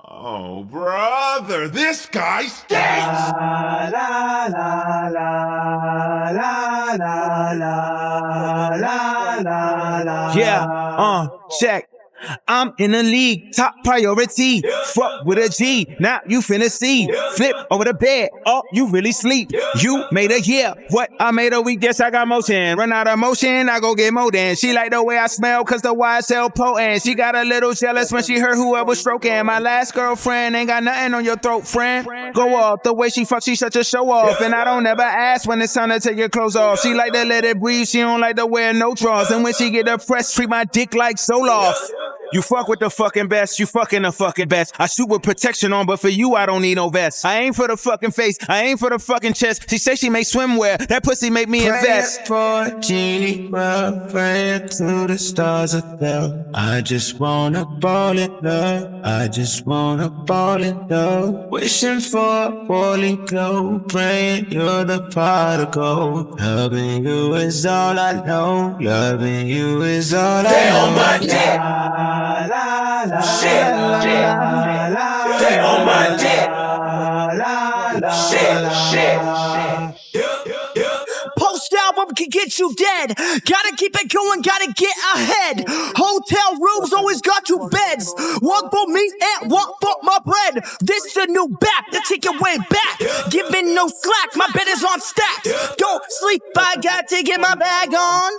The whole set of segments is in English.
Oh, brother, this guy stinks! La la la la la la la la la la. Yeah, check. I'm in the league, top priority. Fuck with a G, now you finna see. Flip over the bed, oh, you really sleep. You made a year, what I made a week, yes I got motion. Run out of motion, I go get more than. She like the way I smell, cause the YSL potent. She got a little jealous when she heard who I was stroking. My last girlfriend ain't got nothing on your throat, friend. Go off, the way she fuck, she such a show off. And I don't ever ask when it's time to take your clothes off. She like to let it breathe, she don't like to wear no drawers. And when she get depressed, treat my dick like Zoloft. You fuck with the fucking best, you fucking the fucking best. I shoot with protection on, but for you, I don't need no vest. I aim for the fucking face, I aim for the fucking chest. She say she make swimwear, that pussy make me invest. Praying for a genie, well, praying to the stars above. I just wanna ball in love, I just wanna ball in love. Wishing for a holy glow, praying you're the particle. Loving you is all I know, loving you is all I know. On my dick! Shit, Stay on my dick! Shit. Post album can get you dead. Gotta keep it going, gotta get ahead. Hotel rooms always got two beds. One for me and one for my bread. This the new back, the ticket way back. Giving no slack, my bed is on stacks. Don't sleep, I got to get my bag on.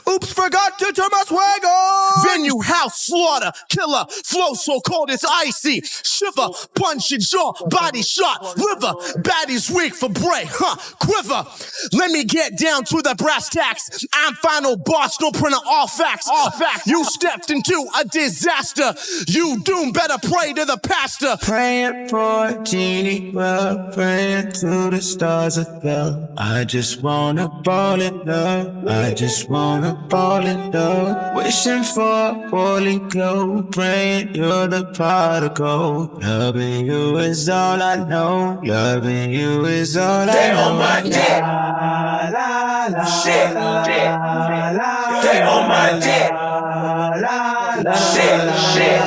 Oops, forgot to turn my swag on. Venue, house, slaughter, killer. Flow so cold it's icy. Shiver, punch and jaw, body shot, liver. Baddies weak for Brae, quiver. Let me get down to the brass tacks. I'm final boss, no printer, all facts. You stepped into a disaster. You doomed, better pray to the pastor. Praying for a genie, well, praying to the stars above. I just wanna ball in love, I just wanna ball in love. Wishing for a holy glow, praying you're the particle. Loving you is all I know, loving you is all I know. On my dick! Shit, Stay on my dick! Shit.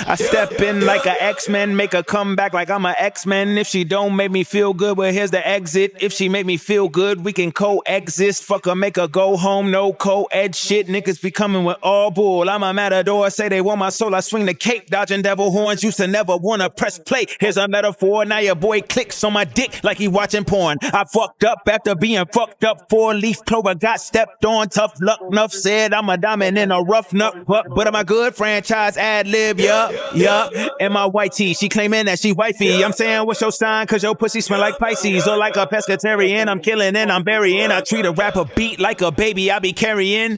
I step in like a X-Men, make a comeback like I'm a X-Men. If she don't make me feel good, well here's the exit. If she make me feel good, we can coexist. Fuck her, make her go home, no co-ed shit. Niggas be coming with all bull. I'm a matador, say they want my soul. I swing the cape, dodging devil horns. Used to never wanna press play. Here's a metaphor, now your boy clicks on my dick like he watching porn. I fucked up after being fucked up. 4-leaf clover got stepped on. Tough luck, enough said. I'm a diamond in a rough nut. But I'm a good franchise ad-lib, yup. And my white tee, she claiming that she wifey. I'm saying what's your sign, cause your pussy smell like Pisces. Or like a pescatarian, I'm killing and I'm burying. I treat a rapper beat like a baby I be carrying.